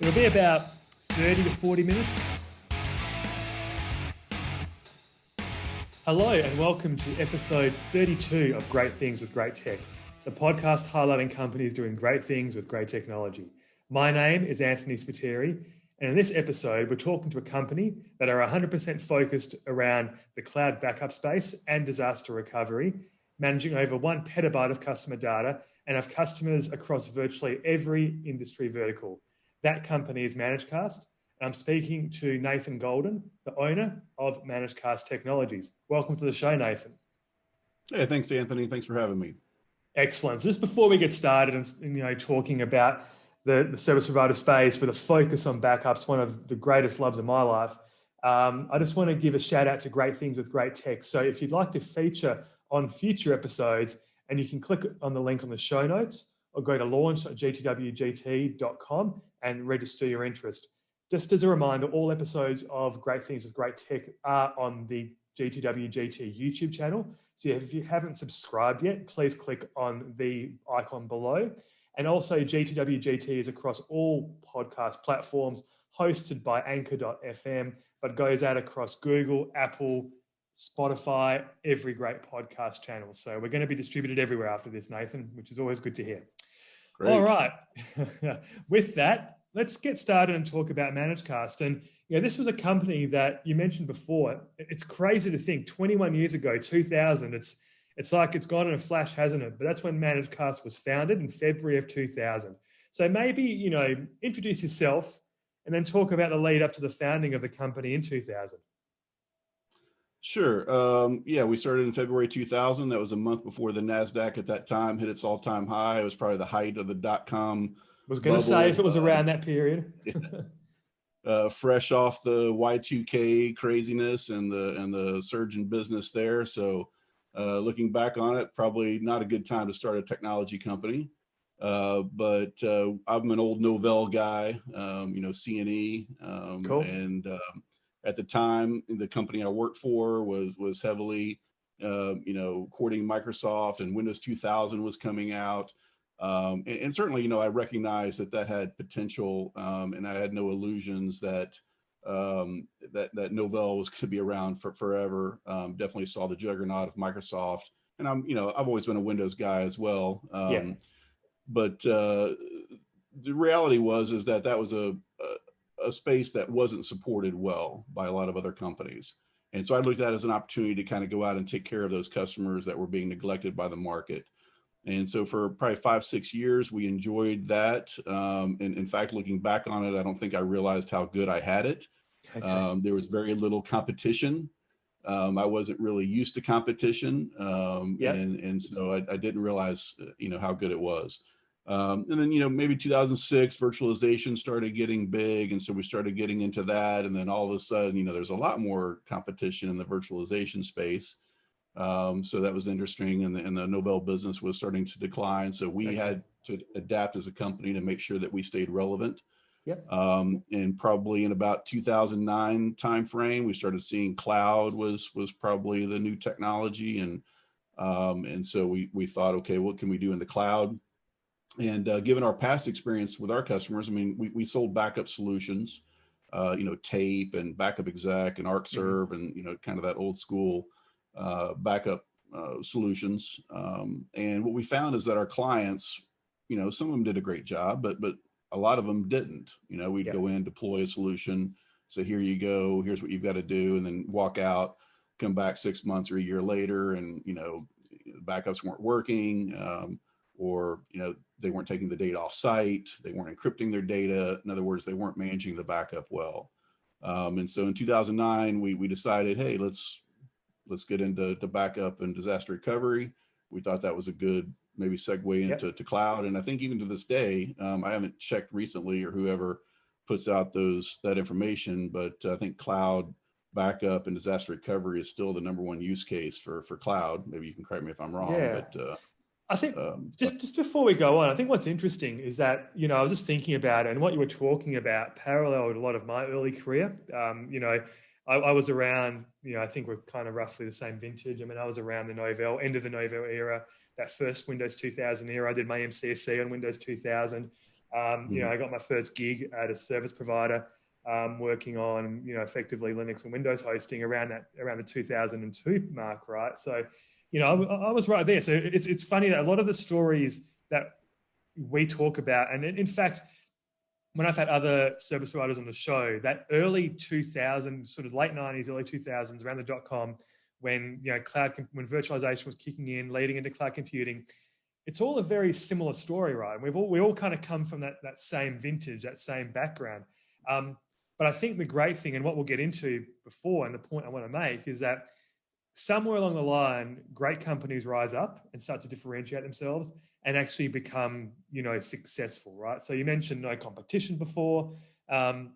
It'll be about 30 to 40 minutes. Hello and welcome to episode 32 of Great Things with Great Tech, the podcast highlighting companies doing great things with great technology. My name is Anthony Spiteri, and in this episode, we're talking to a company that are 100% focused around the cloud backup space and disaster recovery, managing over 1 petabyte of customer data and have customers across virtually every industry vertical. That company is Managecast. And I'm speaking to Nathan Golden, the owner of Managecast Technologies. Welcome to the show, Nathan. Hey, thanks, Anthony. Thanks for having me. Excellent. So just before we get started and talking about the service provider space with a focus on backups, one of the greatest loves of my life, I just want to give a shout out to Great Things with Great Tech. So if you'd like to feature on future episodes, and you can click on the link on the show notes or go to launch.gtwgt.com and register your interest. Just as a reminder, all episodes of Great Things with Great Tech are on the GTWGT YouTube channel. So if you haven't subscribed yet, please click on the icon below. And also GTWGT is across all podcast platforms, hosted by Anchor.fm, but goes out across Google, Apple, Spotify, every great podcast channel. So we're going to be distributed everywhere after this, Nathan, which is always good to hear. Great. All right. With that, let's get started and talk about Managecast. And this was a company that you mentioned before. It's crazy to think 21 years ago, 2000, it's like it's gone in a flash, hasn't it? But that's when Managecast was founded in February of 2000. So maybe, introduce yourself and then talk about the lead up to the founding of the company in 2000. Sure. We started in February 2000. That was a month before the NASDAQ at that time hit its all-time high. It was probably the height of the dot-com was going to say if it was around that period. Fresh off the Y2K craziness and the surge in business there. So looking back on it, probably not a good time to start a technology company. But I'm an old Novell guy, C&E. Cool. And at the time, the company I worked for was heavily, courting Microsoft, and Windows 2000 was coming out. And certainly, I recognized that had potential, and I had no illusions that Novell was going to be around for forever. Definitely saw the juggernaut of Microsoft, and I've always been a Windows guy as well. But the reality was that was a space that wasn't supported well by a lot of other companies. And so I looked at it as an opportunity to kind of go out and take care of those customers that were being neglected by the market. And so for probably 5-6 years, we enjoyed that. And in fact, looking back on it, I don't think I realized how good I had it. Okay. There was very little competition. I wasn't really used to competition. And so I didn't realize, how good it was. And then, maybe 2006, virtualization started getting big. And so we started getting into that. And then all of a sudden, there's a lot more competition in the virtualization space. So that was interesting. And the Novell business was starting to decline. So we had to adapt as a company to make sure that we stayed relevant. Yep. And probably in about 2009 timeframe, we started seeing cloud was probably the new technology. And so we thought, okay, what can we do in the cloud? And given our past experience with our customers, we sold backup solutions, tape and backup exec and ArcServe, and kind of that old school backup solutions. And what we found is that our clients, some of them did a great job, but a lot of them didn't. We'd go in, deploy a solution, say, here you go, here's what you've got to do, and then walk out, come back 6 months or a year later, and backups weren't working. Or they weren't taking the data off site, they weren't encrypting their data. In other words, they weren't managing the backup well. And so in 2009, we decided, hey, let's get into backup and disaster recovery. We thought that was a good maybe segue into to cloud. And I think even to this day, I haven't checked recently or whoever puts out that information, but I think cloud backup and disaster recovery is still the number one use case for cloud. Maybe you can correct me if I'm wrong, but I think just before we go on, I think what's interesting is that, I was just thinking about it, and what you were talking about paralleled a lot of my early career. I was around, I think we're kind of roughly the same vintage. I was around the Novell, end of the Novell era, that first Windows 2000 era. I did my MCSE on Windows 2000. I got my first gig at a service provider, working on, effectively Linux and Windows hosting around the 2002 mark, right? So, I was right there. So it's funny that a lot of the stories that we talk about, and in fact, when I've had other service providers on the show, that early 2000s, sort of late 90s, early 2000s, around the .com, when when virtualization was kicking in, leading into cloud computing, it's all a very similar story, right? And we all kind of come from that same vintage, that same background. But I think the great thing, and what we'll get into before, and the point I want to make, is that somewhere along the line, great companies rise up and start to differentiate themselves and actually become, successful, right? So you mentioned no competition before, then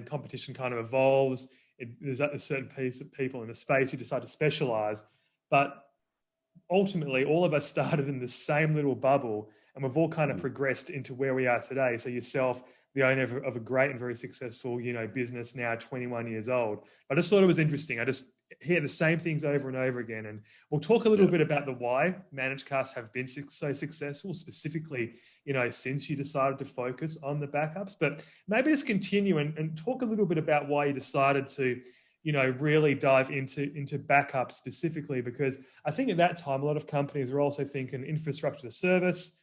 competition kind of evolves. There's a certain piece of people in a space who decide to specialize, but ultimately all of us started in the same little bubble, and we've all kind of progressed into where we are today. So yourself, the owner of a great and very successful, business, now 21 years old. I just thought it was interesting. I just hear the same things over and over again. And we'll talk a little bit about the why Managecast have been so successful, specifically, since you decided to focus on the backups. But maybe just continue and talk a little bit about why you decided to, really dive into backup specifically, because I think at that time, a lot of companies were also thinking infrastructure as a service,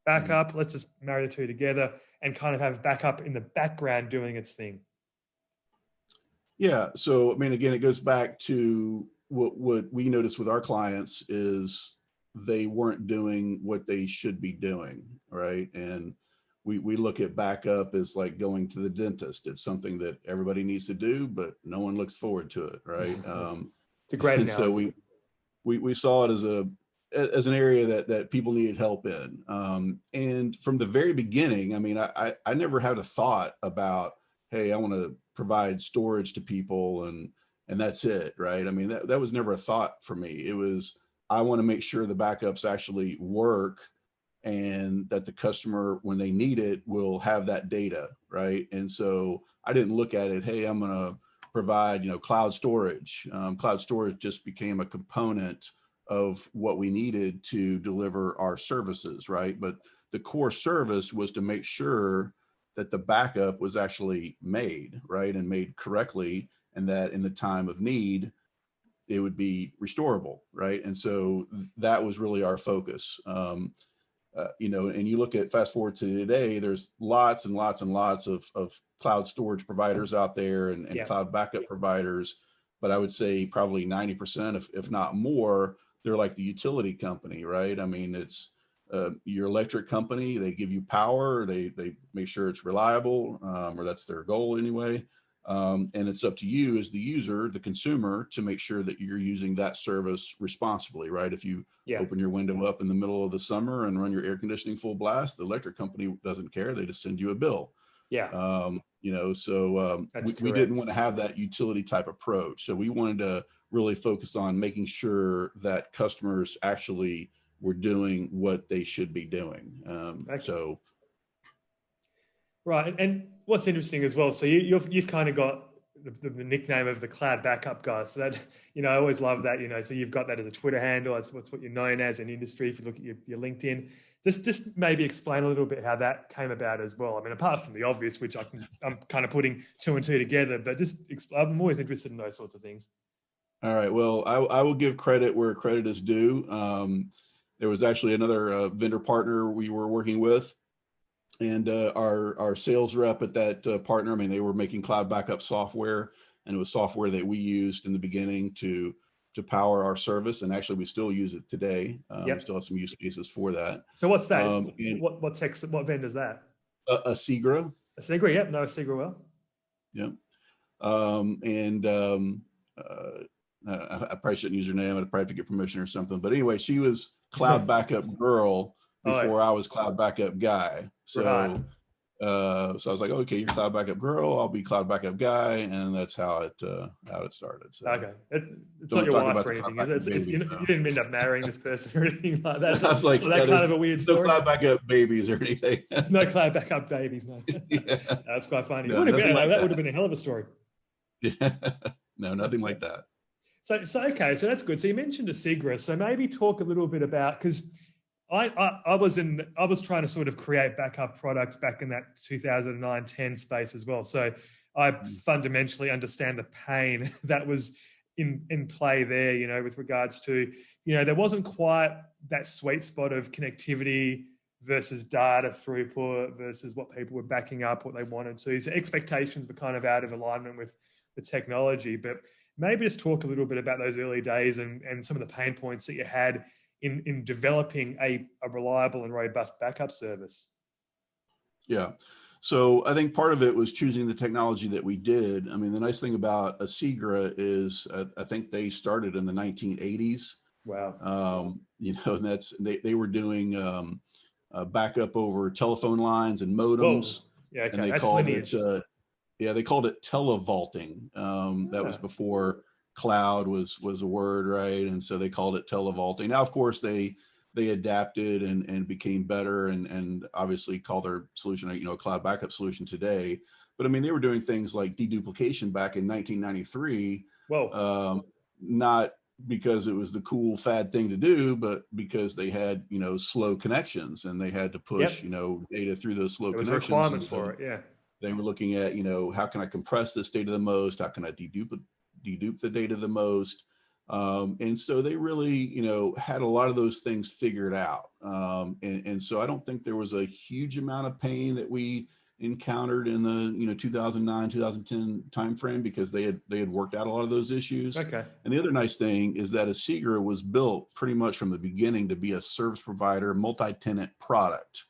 backup, let's just marry the two together and kind of have backup in the background doing its thing. Yeah. So, again, it goes back to what we noticed with our clients is they weren't doing what they should be doing, right? And we look at backup as like going to the dentist. It's something that everybody needs to do, but no one looks forward to it, right? It's a great analogy. So we saw it as an area that people needed help in. And from the very beginning, I never had a thought about, hey, I want to provide storage to people and that's it, right? That was never a thought for me. It was, I want to make sure the backups actually work and that the customer, when they need it, will have that data, right? And so I didn't look at it, hey, I'm going to provide, cloud storage. Cloud storage just became a component of what we needed to deliver our services, right? But the core service was to make sure that the backup was actually made, right? And made correctly, and that in the time of need, it would be restorable, right? And so that was really our focus. And you look at fast forward to today, there's lots and lots and lots of cloud storage providers out there and cloud backup providers. But I would say probably 90%, if not more, they're like the utility company, right? It's your electric company. They give you power. They make sure it's reliable, or that's their goal anyway. And it's up to you as the user, the consumer, to make sure that you're using that service responsibly, right? If you open your window up in the middle of the summer and run your air conditioning full blast, the electric company doesn't care. They just send you a bill. We didn't want to have that utility type approach. So we wanted to really focus on making sure that customers actually were doing what they should be doing. Right. And what's interesting as well, so you've kind of got the nickname of the cloud backup guy. So that, I always love that, so you've got that as a Twitter handle. That's what you're known as in industry. If you look at your LinkedIn, just maybe explain a little bit how that came about as well. Apart from the obvious, which I'm kind of putting two and two together, but I'm always interested in those sorts of things. All right. Well, I will give credit where credit is due. There was actually another vendor partner we were working with, and our sales rep at that partner, they were making cloud backup software, and it was software that we used in the beginning to power our service, and actually we still use it today. We still have some use cases for that. So what's that? What vendor is that? A Segra. A Segra, yep. No, a Segra well. Yep. I probably shouldn't use her name. I'd probably have to get permission or something. But anyway, she was cloud backup girl before I was cloud backup guy. So, so I was like, okay, you're cloud backup girl. I'll be cloud backup guy, and that's how it started. So, okay, it's not your wife or anything, is it? You didn't end up marrying this person or anything like that. I was like, that kind of a weird story. No cloud backup babies or anything. No cloud backup babies. No, that's quite funny. That would have been a hell of a story. Yeah, no, nothing like that. So okay, so that's good. So you mentioned a Segra. So maybe talk a little bit about, because I was trying to sort of create backup products back in that 2009-10 space as well. So I fundamentally understand the pain that was in play there, you know, with regards to, you know, there wasn't quite that sweet spot of connectivity versus data throughput versus what people were backing up, what they wanted to. So expectations were kind of out of alignment with the technology. But maybe just talk a little bit about those early days and some of the pain points that you had in developing a reliable and robust backup service. Yeah. So I think part of it was choosing the technology that we did. I mean, the nice thing about Asigra is I think they started in the 1980s. Wow. You know, and that's, they were doing backup over telephone lines and modems. Whoa. Yeah, okay. And they That's called lineage. they called it televaulting. That was before cloud was a word, right? And so they called it televaulting. Now, of course, they adapted and became better and obviously call their solution, you know, a cloud backup solution today. But I mean, they were doing things like deduplication back in 1993. Whoa. Not because it was the cool fad thing to do, but because they had, you know, slow connections and they had to push, you know, data through those slow connections. There was a requirement for it, yeah. They were looking at, you know, how can I compress this data the most? How can I dedupe the data the most? And so they really, you know, had a lot of those things figured out. And so I don't think there was a huge amount of pain that we encountered in the, you know, 2009, 2010 timeframe because they had worked out a lot of those issues. Okay. And the other nice thing is that Asigra was built pretty much from the beginning to be a service provider, multi-tenant product.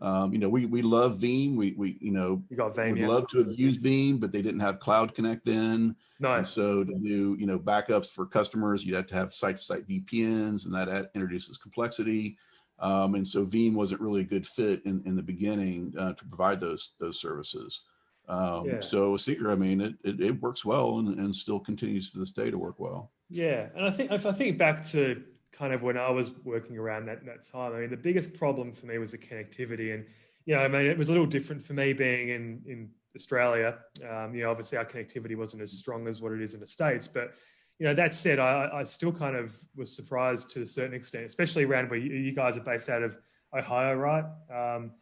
You know, we love Veeam. We you know, would love to have used Veeam, but they didn't have Cloud Connect in. Nice. And so to do, you know, backups for customers, you'd have to have site-to-site VPNs, and that introduces complexity. And so Veeam wasn't really a good fit in the beginning to provide those services. So Asigra, I mean, it works well and still continues to this day to work well. Yeah, and I think if I think back to kind of when I was working around that time, I mean, the biggest problem for me was the connectivity. And, you know, I mean, it was a little different for me being in Australia. You know, obviously our connectivity wasn't as strong as what it is in the States. But, you know, that said, I still kind of was surprised to a certain extent, especially around where you guys are based out of Ohio, right?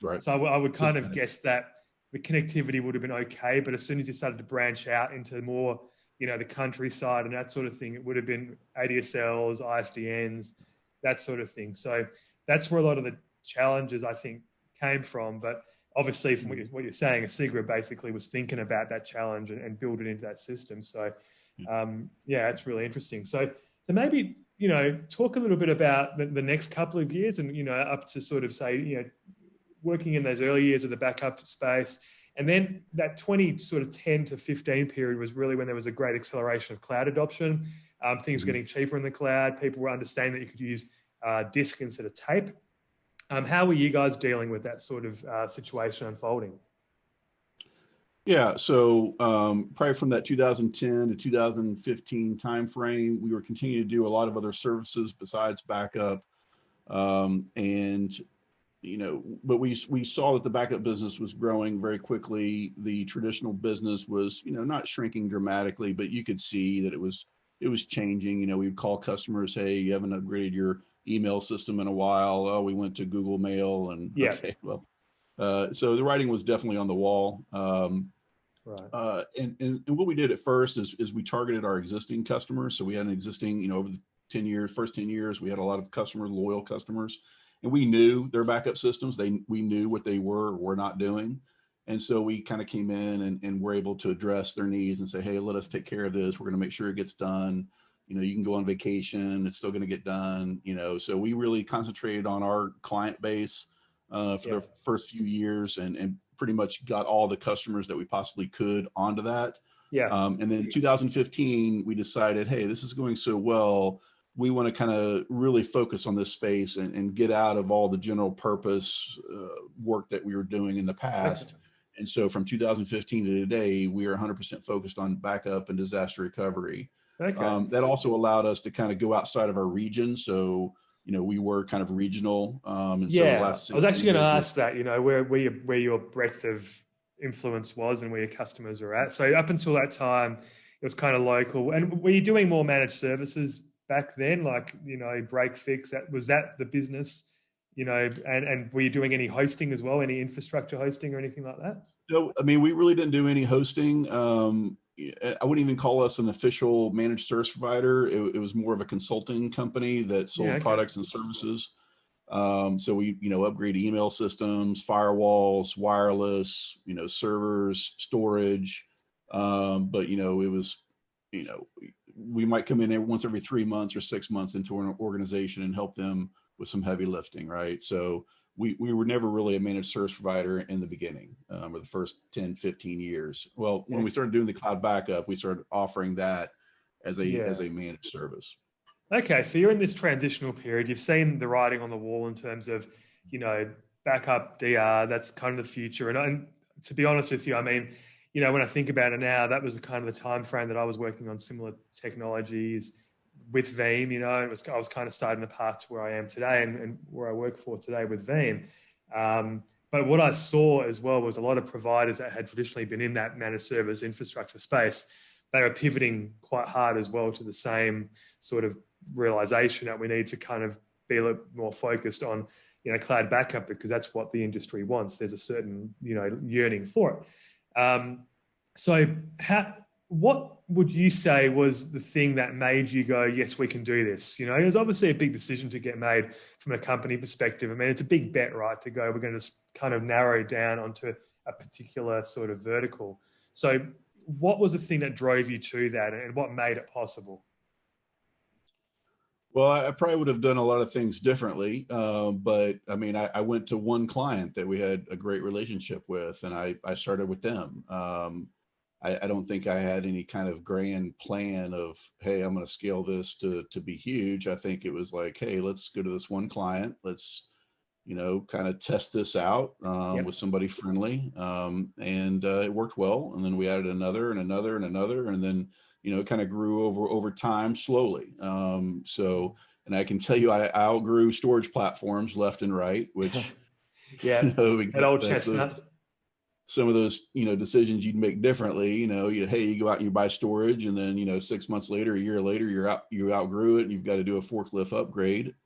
Right. So I would kind of guess that the connectivity would have been okay. But as soon as you started to branch out into more, you know, the countryside and that sort of thing, it would have been ADSLs, ISDNs, that sort of thing. So that's where a lot of the challenges, I think, came from. But obviously, from what you're saying, Asigra basically was thinking about that challenge and build it into that system. So, yeah, it's really interesting. So maybe, you know, talk a little bit about the next couple of years and, you know, up to sort of say, you know, working in those early years of the backup space. And then that 2010 to 15 period was really when there was a great acceleration of cloud adoption. Things were getting cheaper in the cloud. People were understanding that you could use disk instead of tape. How were you guys dealing with that sort of situation unfolding? Yeah, so probably from that 2010 to 2015 timeframe, we were continuing to do a lot of other services besides backup. And you know, but we saw that the backup business was growing very quickly. The traditional business was, you know, not shrinking dramatically, but you could see that it was changing. You know, we would call customers, hey, you haven't upgraded your email system in a while. Oh, we went to Google Mail, and okay, well, so the writing was definitely on the wall. Right. And what we did at first is we targeted our existing customers. So we had an existing, you know, over the first 10 years, we had a lot of customers, loyal customers. And we knew their backup systems. We knew what they were or were not doing. And so we kind of came in and were able to address their needs and say, hey, let us take care of this. We're going to make sure it gets done. You know, you can go on vacation. It's still going to get done. You know, so we really concentrated on our client base for the first few years and pretty much got all the customers that we possibly could onto that. Yeah. And then in 2015, we decided, hey, this is going so well. We want to kind of really focus on this space and get out of all the general purpose work that we were doing in the past. And so from 2015 to today, we are 100% focused on backup and disaster recovery. Okay. That also allowed us to kind of go outside of our region. So, you know, we were kind of regional. And so the last I was actually going to ask that, you know, where your breadth of influence was and where your customers were at. So up until that time, it was kind of local. And were you doing more managed services back then, like, you know, break fix? Was that the business and were you doing any hosting as well, any infrastructure hosting or anything like that? No, I mean, we really didn't do any hosting. I wouldn't even call us an official managed service provider. It was more of a consulting company that sold products and services. So we, upgrade email systems, firewalls, wireless, servers, storage. But, it was, we might come in once every 3 months or 6 months into an organization and help them with some heavy lifting, right? So we were never really a managed service provider in the beginning, or the first 10, 15 years. Well, when we started doing the cloud backup, we started offering that as a managed service. Okay, so you're in this transitional period. You've seen the writing on the wall in terms of, backup, DR, that's kind of the future. And to be honest with you, I mean, when I think about it now, that was kind of the time frame that I was working on similar technologies with Veeam. I was kind of starting the path to where I am today and where I work for today with Veeam. But what I saw as well was a lot of providers that had traditionally been in that managed service infrastructure space, they were pivoting quite hard as well to the same sort of realization that we need to kind of be a little more focused on, cloud backup, because that's what the industry wants. There's a certain, yearning for it. So what would you say was the thing that made you go, yes, we can do this? It was obviously a big decision to get made from a company perspective. I mean, it's a big bet, right? To go, we're going to just kind of narrow down onto a particular sort of vertical. So what was the thing that drove you to that, and what made it possible? Well, I probably would have done a lot of things differently. But I mean, I went to one client that we had a great relationship with, and I started with them. I don't think I had any kind of grand plan of, hey, I'm going to scale this to be huge. I think it was like, hey, let's go to this one client. Let's, kind of test this out with somebody friendly. And it worked well. And then we added another and another and another. And then, it kind of grew over time slowly. And I can tell you, I outgrew storage platforms left and right, which, that old chestnut. Some of those, decisions you'd make differently, you go out and you buy storage, and then, 6 months later, a year later, you outgrew it and you've got to do a forklift upgrade.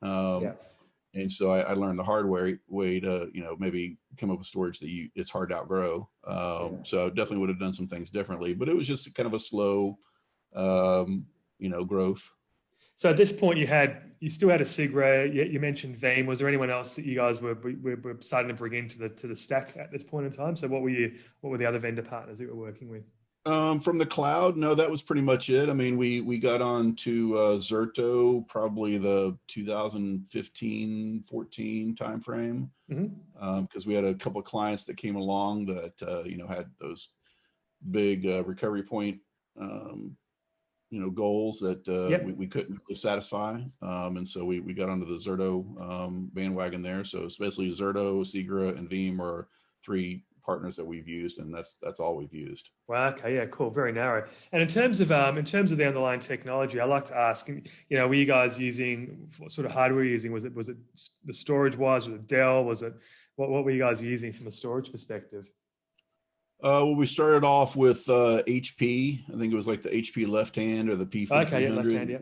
And so I learned the hard way to, maybe come up with storage that it's hard to outgrow. So I definitely would have done some things differently, but it was just kind of a slow, growth. So at this point, you still had a SIGRA. You mentioned Veeam. Was there anyone else that you guys were starting to bring into the stack at this point in time? So what were the other vendor partners that you were working with? From the cloud, no, that was pretty much it. I mean, we got on to Zerto probably the 2015, 14 timeframe, because we had a couple of clients that came along that had those big recovery point goals that we couldn't really satisfy. And so we got onto the Zerto bandwagon there. So especially Zerto, SIGRA, and Veeam are three partners that we've used, and that's all we've used. Wow. Okay. Yeah. Cool. Very narrow. And in terms of the underlying technology, I like to ask, were you guys using, what sort of hardware were you using? Was it the storage wise? Was it Dell? What were you guys using from a storage perspective? Well, we started off with HP. I think it was like the HP left hand or the P5300. Okay, left hand,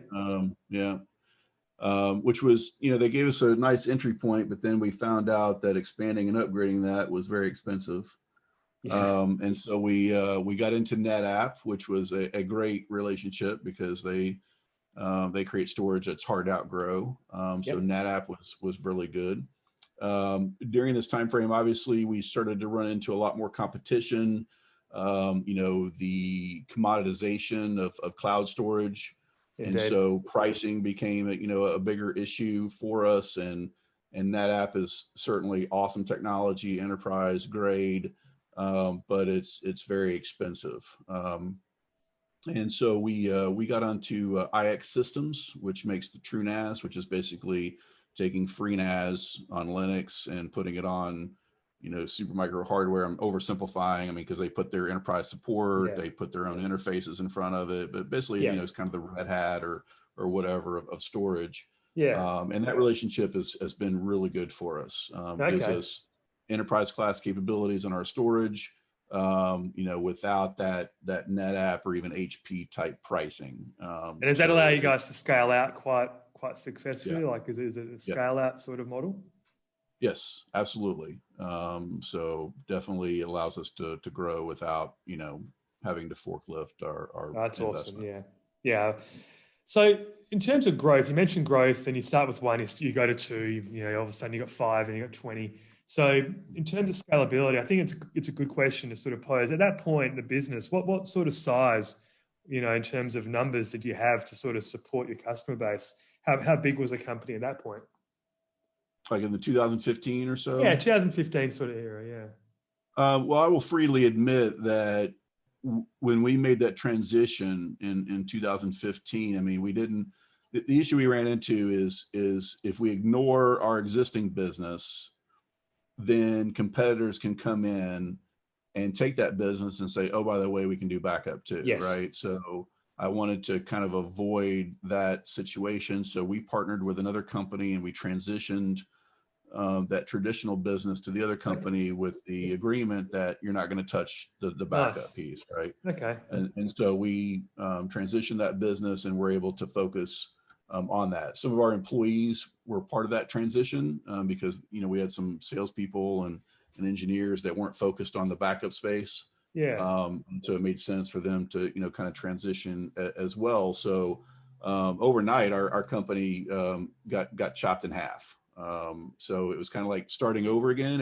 which was, they gave us a nice entry point, but then we found out that expanding and upgrading that was very expensive. And so we got into NetApp, which was a great relationship because they create storage that's hard to outgrow. So NetApp was really good. During this time frame, obviously, we started to run into a lot more competition. The commoditization of cloud storage, and so pricing became a bigger issue for us. And NetApp is certainly awesome technology, enterprise grade, but it's very expensive. And so we got onto IX Systems, which makes the TrueNAS, which is basically taking FreeNAS on Linux and putting it on, Supermicro hardware. I'm oversimplifying. Because they put their enterprise support, they put their own interfaces in front of it, but basically, it's kind of the Red Hat or whatever of storage. And that relationship has been really good for us. Gives us enterprise class capabilities in our storage, without that NetApp or even HP type pricing. And does that allow you guys to scale out quite successfully? Like, is it a scale out sort of model? Yes, absolutely. So definitely allows us to grow without, having to forklift our That's awesome. investment. Yeah. Yeah. So in terms of growth, you mentioned growth and you start with one, you go to two, all of a sudden you got five and you got 20. So in terms of scalability, I think it's a good question to sort of pose. At that point in the business, what sort of size, in terms of numbers did you have to sort of support your customer base? How big was the company at that point? Like in the 2015 or Yeah, so. 2015 sort of era, yeah. Well, I will freely admit that when we made that transition in 2015, I mean, we didn't. The issue we ran into is if we ignore our existing business, then competitors can come in and take that business and say, oh, by the way, we can do backup too, Yes. right? So I wanted to kind of avoid that situation. So we partnered with another company and we transitioned that traditional business to the other company with the agreement that you're not going to touch the backup Nice. piece, right? Okay. And so we transitioned that business and we're able to focus on that. Some of our employees were part of that transition because we had some salespeople and engineers that weren't focused on the backup space. Yeah. And so it made sense for them to kind of transition as well. So overnight, our company got chopped in half. So it was kind of like starting over again.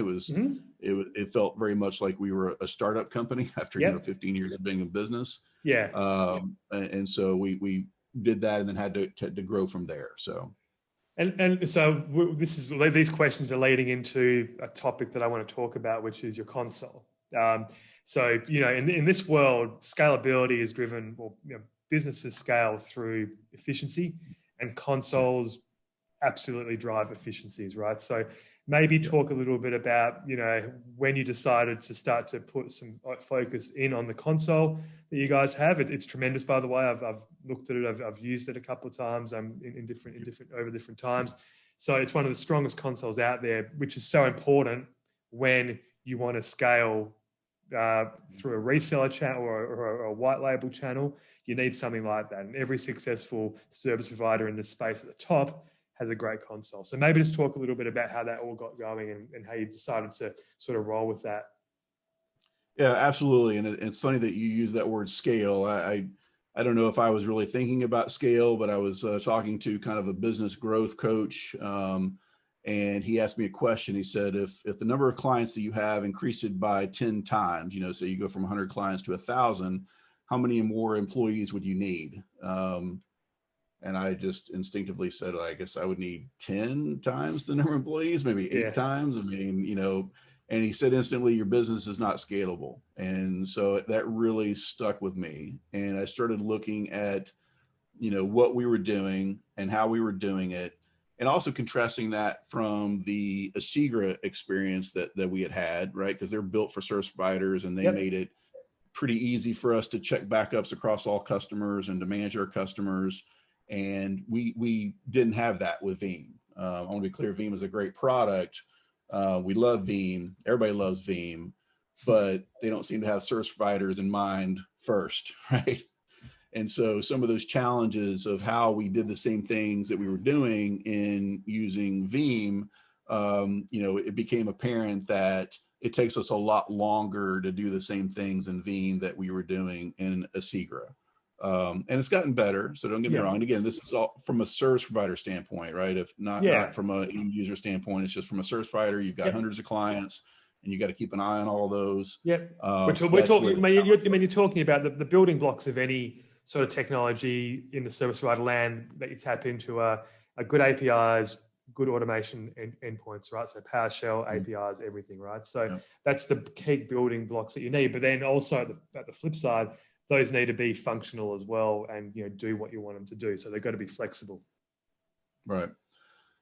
It felt very much like we were a startup company after Yep. 15 years of being in business. Yeah. And so we did that and then had to grow from there. So so these questions are leading into a topic that I want to talk about, which is your console. So in this world, scalability is driven, or businesses scale through efficiency, and consoles absolutely drive efficiencies, right? So maybe talk a little bit about, when you decided to start to put some focus in on the console that you guys have. It's tremendous, by the way. I've looked at it. I've used it a couple of times in different times. So it's one of the strongest consoles out there, which is so important when you want to scale through a reseller channel or a white label channel. You need something like that. And every successful service provider in this space at the top has a great console. So maybe just talk a little bit about how that all got going and how you decided to sort of roll with that. Yeah, absolutely. And it's funny that you use that word scale. I don't know if I was really thinking about scale, but I was talking to kind of a business growth coach. And he asked me a question. He said, if the number of clients that you have increased by 10 times, so you go from 100 clients to 1,000, how many more employees would you need? And I just instinctively said, I guess I would need 10 times the number of employees, maybe 8 times. I mean, and he said instantly, your business is not scalable. And so that really stuck with me. And I started looking at, what we were doing and how we were doing it, and also contrasting that from the Asigra experience that we had, right? Because they're built for service providers and they made it pretty easy for us to check backups across all customers and to manage our customers. And we didn't have that with Veeam. I want to be clear, Veeam is a great product. We love Veeam. Everybody loves Veeam, but they don't seem to have service providers in mind first, right? And so some of those challenges of how we did the same things that we were doing in using Veeam, it became apparent that it takes us a lot longer to do the same things in Veeam that we were doing in Asigra. And it's gotten better. So don't get me wrong. And again, this is all from a service provider standpoint, right? If not from an end user standpoint, it's just from a service provider. You've got hundreds of clients and you got to keep an eye on all those. Yeah. We're talking, you're talking about the building blocks of any sort of technology in the service provider land that you tap into a good APIs, good automation endpoints, right? So PowerShell, APIs, everything, right? So that's the key building blocks that you need. But then also at the flip side, those need to be functional as well and do what you want them to do. So they've got to be flexible. Right.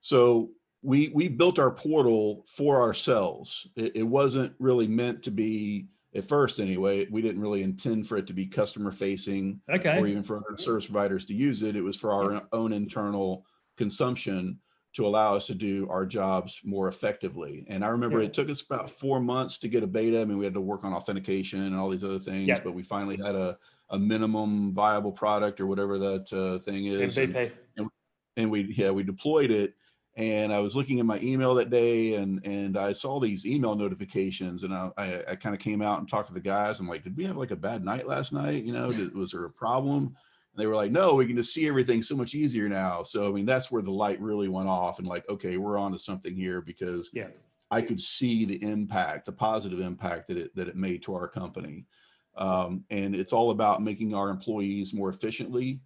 So we built our portal for ourselves. It wasn't really meant to be, at first anyway, we didn't really intend for it to be customer facing or even for other service providers to use it. It was for our own internal consumption to allow us to do our jobs more effectively. And I remember it took us about 4 months to get a beta. I mean, we had to work on authentication and all these other things, but we finally had a minimum viable product or whatever that thing is. MVP. And we deployed it. And I was looking at my email that day, and I saw these email notifications, and I kind of came out and talked to the guys. I'm like, did we have like a bad night last night? Was there a problem? And they were like, no, we can just see everything so much easier now. So, I mean, that's where the light really went off, and like, okay, we're on to something here, because I could see the impact, the positive impact that it made to our company. And it's all about making our employees more efficiently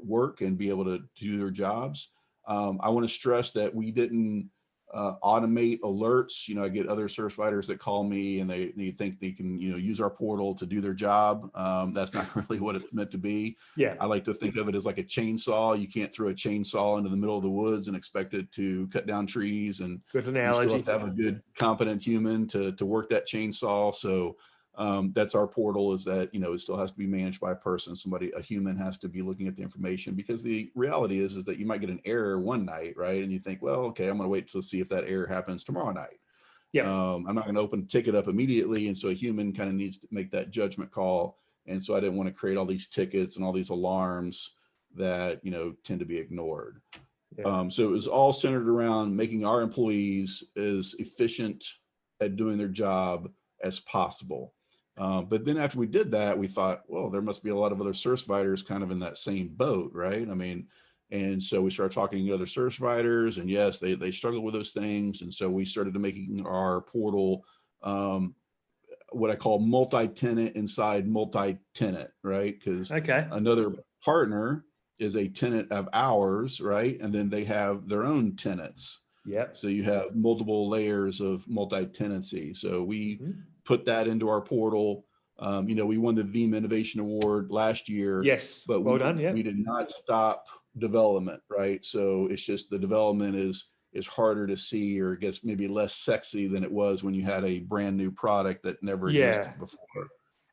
work and be able to do their jobs. I want to stress that we didn't automate alerts. I get other service providers that call me and they think they can, use our portal to do their job. That's not really what it's meant to be. Yeah. I like to think of it as like a chainsaw. You can't throw a chainsaw into the middle of the woods and expect it to cut down trees. And good analogy. You still have to have a good, competent human to work that chainsaw. So that's our portal, is that, it still has to be managed by a person. A human has to be looking at the information, because the reality is that you might get an error one night, right? And you think, well, okay, I'm going to wait to see if that error happens tomorrow night. Yeah. I'm not going to open a ticket up immediately. And so a human kind of needs to make that judgment call. And so I didn't want to create all these tickets and all these alarms that, tend to be ignored. Yeah. So it was all centered around making our employees as efficient at doing their job as possible. But then after we did that, we thought, well, there must be a lot of other service providers kind of in that same boat, right? I mean, and so we started talking to other service providers, and yes, they struggle with those things. And so we started to making our portal what I call multi-tenant inside multi-tenant, right? Because another partner is a tenant of ours, right? And then they have their own tenants. Yeah. So you have multiple layers of multi-tenancy. So we put that into our portal. We won the Veeam Innovation Award last year. Yes, but well done. Yeah, we did not stop development, right? So it's just the development is harder to see, or gets maybe less sexy than it was when you had a brand new product that never existed before,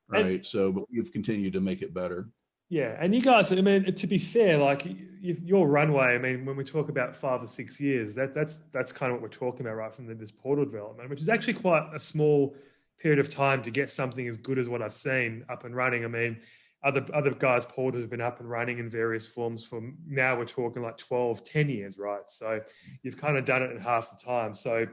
right? But we've continued to make it better. Yeah, and you guys, I mean, to be fair, like your runway, I mean, when we talk about 5 or 6 years, that's kind of what we're talking about, right, from this portal development, which is actually quite a small period of time to get something as good as what I've seen up and running. I mean, other guys' portals have been up and running in various forms for, now we're talking like 12, 10 years, right? So you've kind of done it in half the time. So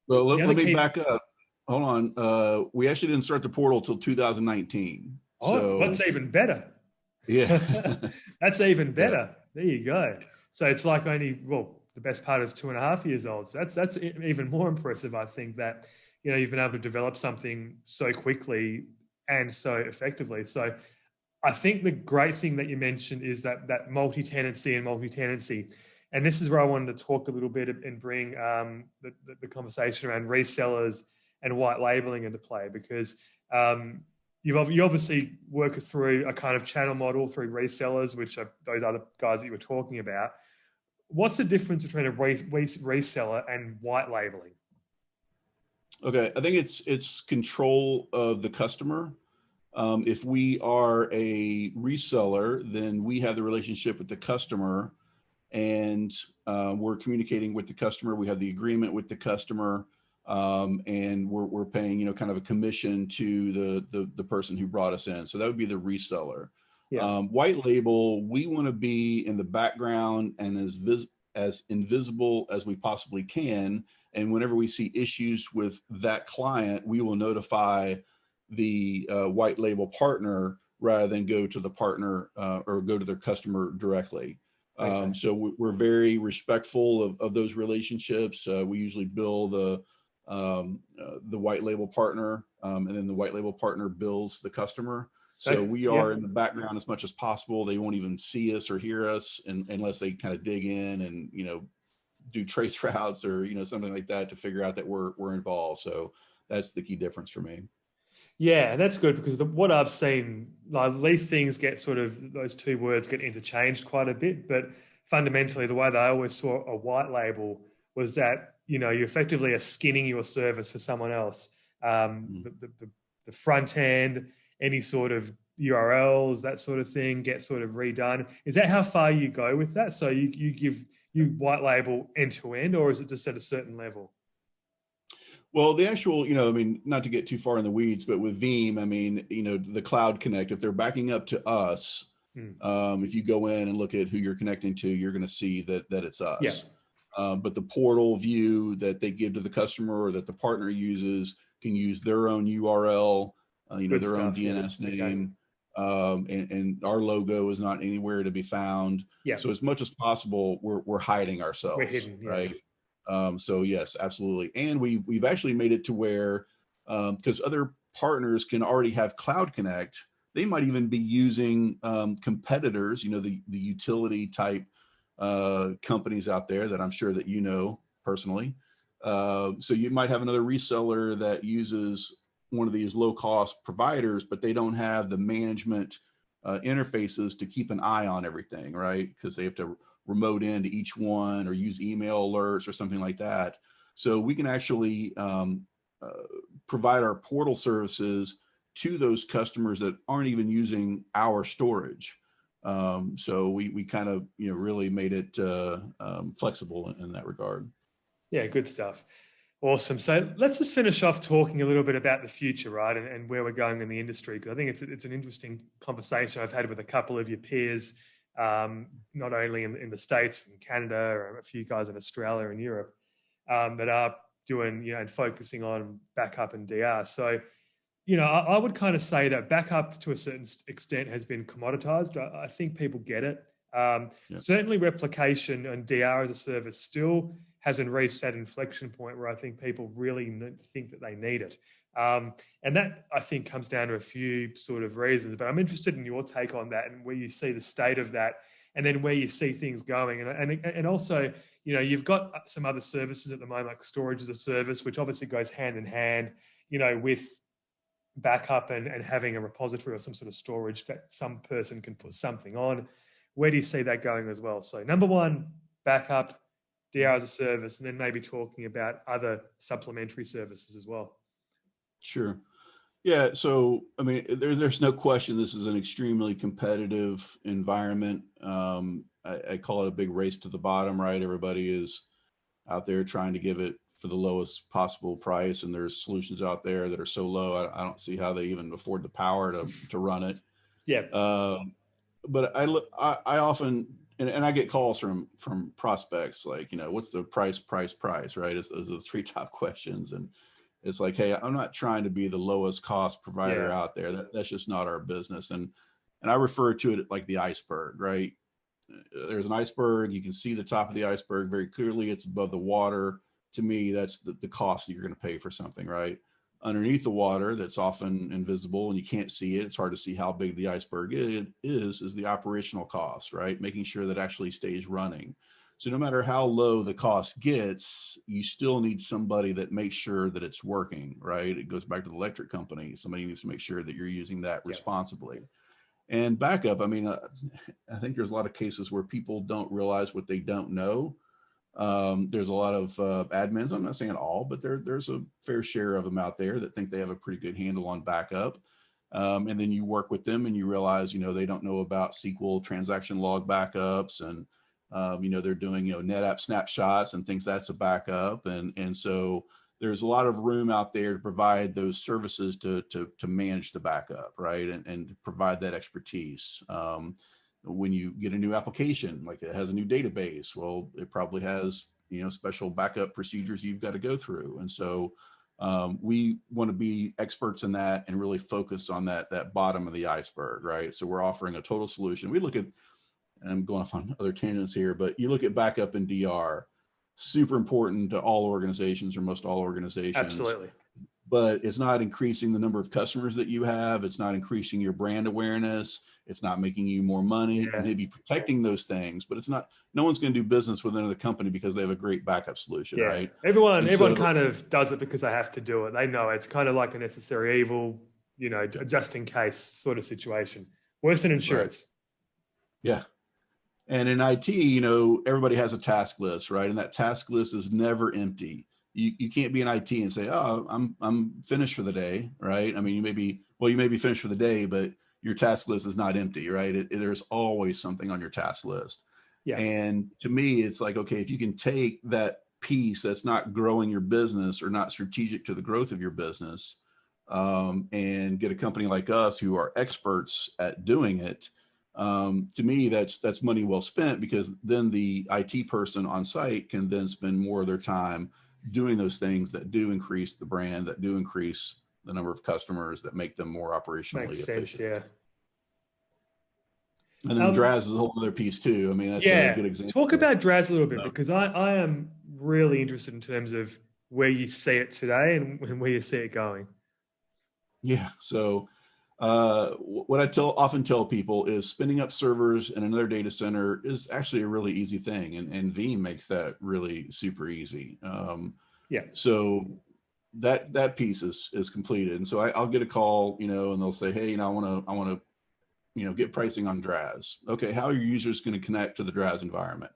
well, let me back up. Hold on. We actually didn't start the portal till 2019. Oh, so that's even better. Yeah. That's even better. Yeah. There you go. So it's like only, the best part is 2.5 years old. So that's even more impressive, I think, that, you've been able to develop something so quickly and so effectively. So I think the great thing that you mentioned is that multi-tenancy. And this is where I wanted to talk a little bit and bring the conversation around resellers and white labeling into play, because you obviously work through a kind of channel model through resellers, which are those other guys that you were talking about. What's the difference between a reseller and white labeling? Okay, I think it's control of the customer. If we are a reseller, then we have the relationship with the customer, and we're communicating with the customer. We have the agreement with the customer. And we're paying, kind of a commission to the person who brought us in. So that would be the reseller. Yeah. White label, we want to be in the background and as invisible as we possibly can. And whenever we see issues with that client, we will notify the white label partner rather than go to the partner or go to their customer directly. So we're very respectful of those relationships. We usually bill the white label partner, and then the white label partner bills the customer. So we are in the background as much as possible. They won't even see us or hear us unless they kind of dig in and, do trace routes or, something like that to figure out that we're involved. So that's the key difference for me. Yeah, and that's good, because what I've seen, like, these things get sort of, those two words get interchanged quite a bit, but fundamentally the way that I always saw a white label was that, you effectively are skinning your service for someone else. The front end, any sort of URLs, that sort of thing, get sort of redone. Is that how far you go with that? So you white label end to end, or is it just at a certain level? Well, the actual, not to get too far in the weeds, but with Veeam, the Cloud Connect, if they're backing up to us, if you go in and look at who you're connecting to, you're going to see that it's us. But the portal view that they give to the customer or that the partner uses can use their own URL, Good their own stuff. Yeah. DNS Okay. name. And our logo is not anywhere to be found. Yeah. So as much as possible, we're hiding We're ourselves, hidden. Yeah. right? So yes, absolutely. And we've actually made it to where, because other partners can already have Cloud Connect, they might even be using competitors, the utility type companies out there that I'm sure that you know personally. So you might have another reseller that uses one of these low cost providers, but they don't have the management interfaces to keep an eye on everything, right? Because they have to remote into each one or use email alerts or something like that. So we can actually provide our portal services to those customers that aren't even using our storage. So we kind of really made it flexible in that regard. Yeah, good stuff. Awesome. So let's just finish off talking a little bit about the future, right, and where we're going in the industry, because I think it's an interesting conversation I've had with a couple of your peers, not only in the States and Canada, or a few guys in Australia and Europe, that are doing, and focusing on backup and DR. So, I would kind of say that backup to a certain extent has been commoditized. I think people get it. Certainly replication and DR as a service still hasn't reached that inflection point where I think people really think that they need it. And that, I think, comes down to a few sort of reasons. But I'm interested in your take on that and where you see the state of that, and then where you see things going. And also, you've got some other services at the moment, like storage as a service, which obviously goes hand in hand, with backup and having a repository or some sort of storage that some person can put something on. Where do you see that going as well? So number one, backup, DR as a service, and then maybe talking about other supplementary services as well. Sure. Yeah. So, I mean, there's no question this is an extremely competitive environment. I call it a big race to the bottom, right? Everybody is out there trying to give it for the lowest possible price, and there's solutions out there that are so low, I don't see how they even afford the power to run it. Yeah. But I often, and I get calls from prospects like, what's the price, right? Those are the three top questions. And it's like, hey, I'm not trying to be the lowest cost provider out there. That's just not our business. And I refer to it like the iceberg, right? There's an iceberg. You can see the top of the iceberg very clearly. It's above the water. To me, that's the cost that you're going to pay for something, right? Underneath the water, that's often invisible and you can't see it. It's hard to see how big the iceberg is the operational cost, right? Making sure that actually stays running. So no matter how low the cost gets, you still need somebody that makes sure that it's working, right? It goes back to the electric company. Somebody needs to make sure that you're using that responsibly. And backup, I mean, I think there's a lot of cases where people don't realize what they don't know. There's a lot of admins, I'm not saying all, but there's a fair share of them out there that think they have a pretty good handle on backup. And then you work with them and you realize, they don't know about SQL transaction log backups, and, they're doing, NetApp snapshots and thinks that's a backup. And so there's a lot of room out there to provide those services to manage the backup, right? And provide that expertise. When you get a new application, like it has a new database, well, it probably has, special backup procedures you've got to go through. And so we want to be experts in that and really focus on that bottom of the iceberg, right? So we're offering a total solution. We look at, and I'm going off on other tangents here, but you look at backup and DR, super important to all organizations or most all organizations. Absolutely. But it's not increasing the number of customers that you have. It's not increasing your brand awareness. It's not making you more money. It may be protecting those things, but it's not, no one's going to do business with another company because they have a great backup solution, right? Everyone kind of does it because they have to do it. They know it's kind of like a necessary evil, just in case sort of situation. Worse than insurance. Right. Yeah. And in IT, everybody has a task list, right? And that task list is never empty. You can't be in IT and say, oh, I'm finished for the day, right? I mean, you may be finished for the day, but your task list is not empty, right? There's always something on your task list. Yeah. And to me, it's like, okay, if you can take that piece that's not growing your business or not strategic to the growth of your business, and get a company like us who are experts at doing it, To me, that's money well spent, because then the IT person on site can then spend more of their time doing those things that do increase the brand, that do increase the number of customers, that make them more operationally Makes sense, efficient. yeah. And then DRaaS is a whole other piece too. I mean, that's a good example. Talk about DRaaS a little bit, because I am really interested in terms of where you see it today and where you see it going. Yeah. So what I often tell people is spinning up servers in another data center is actually a really easy thing. And Veeam makes that really super easy. So that piece is completed. And so I'll get a call, and they'll say, hey, I want to, get pricing on DRaaS. Okay. How are your users going to connect to the DRaaS environment?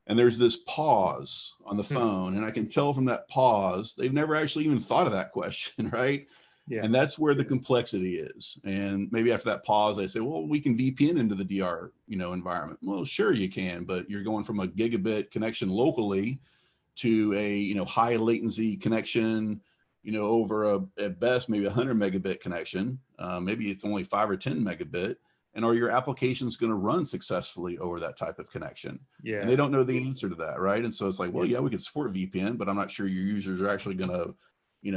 And there's this pause on the phone, and I can tell from that pause, they've never actually even thought of that question, right? Yeah. And that's where the complexity is. And maybe after that pause, they say, well, we can VPN into the DR, environment. Well, sure you can, but you're going from a gigabit connection locally to a, high latency connection, over at best, maybe 100 megabit connection. Maybe it's only 5 or 10 megabit. And are your applications going to run successfully over that type of connection? Yeah. And they don't know the answer to that, right? And so it's like, well, yeah, we could support VPN, but I'm not sure your users are actually going to,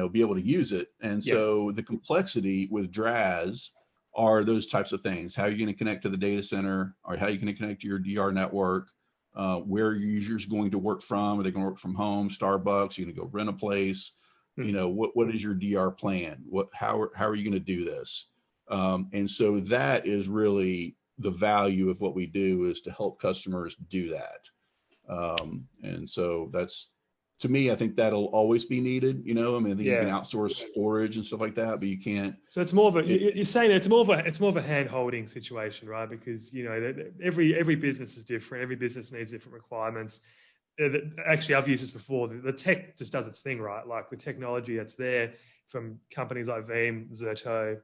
be able to use it. And so the complexity with DRaaS are those types of things. How are you going to connect to the data center, or how are you going to connect to your DR network? Where are your users going to work from? Are they going to work from home, Starbucks? You're going to go rent a place? What is your DR plan? How are you going to do this? And so that is really the value of what we do, is to help customers do that. And so that's, to me, I think that'll always be needed. I think you can outsource storage and stuff like that, but you can't. So it's more of a, you're saying it's more of a hand-holding situation, right? Because, every business is different. Every business needs different requirements. Actually, I've used this before. The tech just does its thing, right? Like the technology that's there from companies like Veeam, Zerto,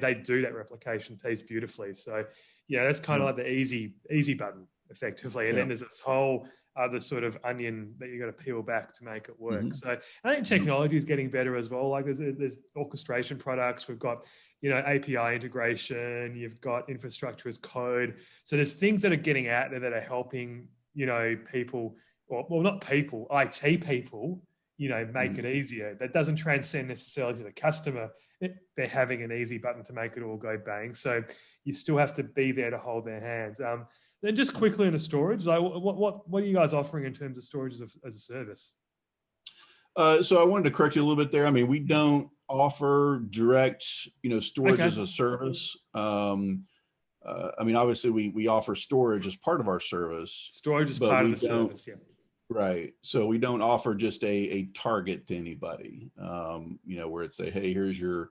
they do that replication piece beautifully. So, that's kind of like the easy button, effectively. And then there's this whole other sort of onion that you got to peel back to make it work. So I think technology is getting better as well. Like there's orchestration products. We've got, API integration. You've got infrastructure as code. So there's things that are getting out there that are helping, people, well, not people, IT people, make it easier. That doesn't transcend necessarily to the customer. They're having an easy button to make it all go bang. So you still have to be there to hold their hands. Then just quickly into storage, like what are you guys offering in terms of storage as a service? So I wanted to correct you a little bit there. I mean, we don't offer direct, storage as a service. Obviously we offer storage as part of our service. Storage is part of the service, yeah. Right. So we don't offer just a target to anybody, where it's say, hey, here's your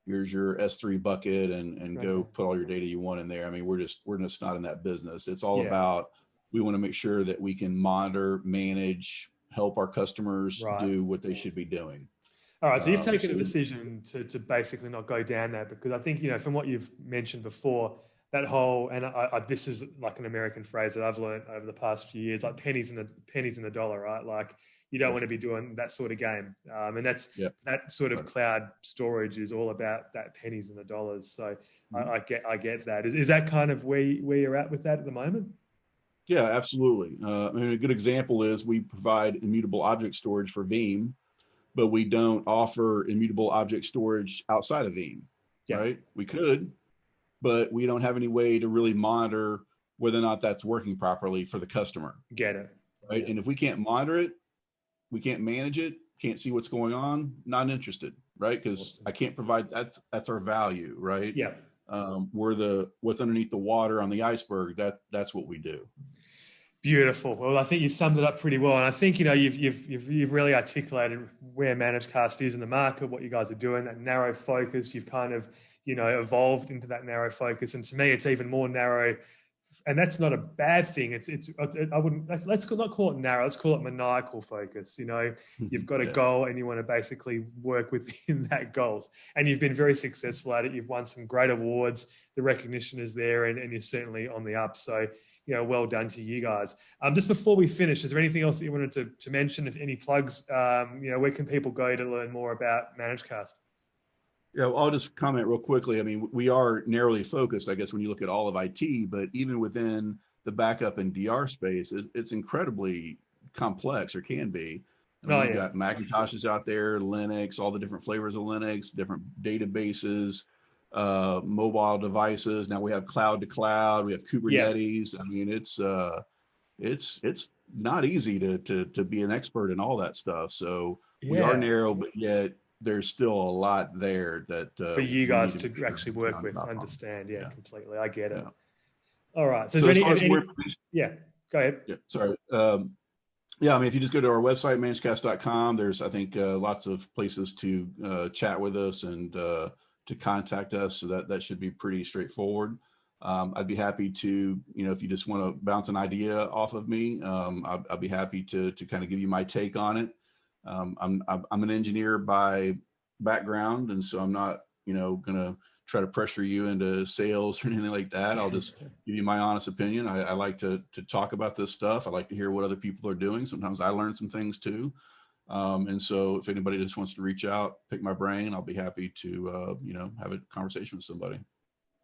S3 bucket and go put all your data you want in there. I mean, we're just not in that business. It's all about, we want to make sure that we can monitor, manage, help our customers do what they should be doing. All right. So you've taken a decision to basically not go down that, because I think, from what you've mentioned before, that whole, and this is like an American phrase that I've learned over the past few years, like pennies in the dollar, right? Like you don't want to be doing that sort of game. And that's that sort of cloud storage is all about that pennies in the dollars. So I get that. Is that kind of where you're at with that at the moment? Yeah, absolutely. A good example is we provide immutable object storage for Veeam, but we don't offer immutable object storage outside of Veeam, right? We could, but we don't have any way to really monitor whether or not that's working properly for the customer. Get it. Right. And if we can't monitor it, we can't manage it, can't see what's going on, not interested, right? Because I can't provide, that's our value, right? Yeah. We're what's underneath the water on the iceberg, that's what we do. Beautiful. Well, I think you summed it up pretty well. And I think, you've really articulated where Managecast is in the market, what you guys are doing, that narrow focus. You've kind of, evolved into that narrow focus. And to me, it's even more narrow. And that's not a bad thing. Let's not call it narrow. Let's call it maniacal focus. You've got a goal and you want to basically work within that goals. And you've been very successful at it. You've won some great awards. The recognition is there and you're certainly on the up. So, well done to you guys. Just before we finish, is there anything else that you wanted to mention? If any plugs, where can people go to learn more about Managecast? Yeah, well, I'll just comment real quickly. I mean, we are narrowly focused, I guess, when you look at all of IT, but even within the backup and DR space, it's incredibly complex, or can be. I mean, Oh you've yeah, got Macintoshes out there, Linux, all the different flavors of Linux, different databases, mobile devices. Now we have cloud to cloud, we have yeah, Kubernetes. I mean, it's not easy to be an expert in all that stuff. So we are yeah. narrow, but yet there's still a lot there that For you we need guys to to make sure actually we're work on with, top of. understand. Yeah, Yeah, completely. I get it. yeah. All right. So is So there as far as more any information, yeah, go ahead. yeah, sorry. Yeah, I mean, if you just go to our website, managecast.com, there's, I think, lots of places to chat with us and to contact us. So that should be pretty straightforward. I'd be happy to, if you just want to bounce an idea off of me, I'll be happy to kind of give you my take on it. I'm an engineer by background, and so I'm not, going to try to pressure you into sales or anything like that. I'll just give you my honest opinion. I like to talk about this stuff. I like to hear what other people are doing. Sometimes I learn some things too. And so if anybody just wants to reach out, pick my brain, I'll be happy to, have a conversation with somebody.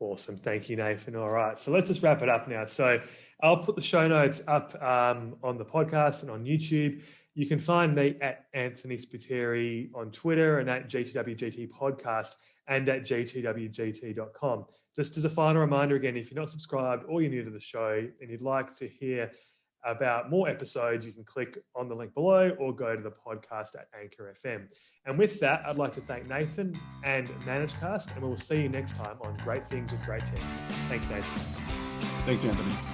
Awesome. Thank you, Nathan. All right. So let's just wrap it up now. So I'll put the show notes up on the podcast and on YouTube. You can find me at Anthony Spiteri on Twitter and at GTWGT Podcast and at gtwgt.com. Just as a final reminder, again, if you're not subscribed or you're new to the show and you'd like to hear about more episodes, you can click on the link below or go to the podcast at Anchor FM. And with that, I'd like to thank Nathan and Managecast, and we will see you next time on Great Things with Great Tech. Thanks, Nathan. Thanks, Anthony.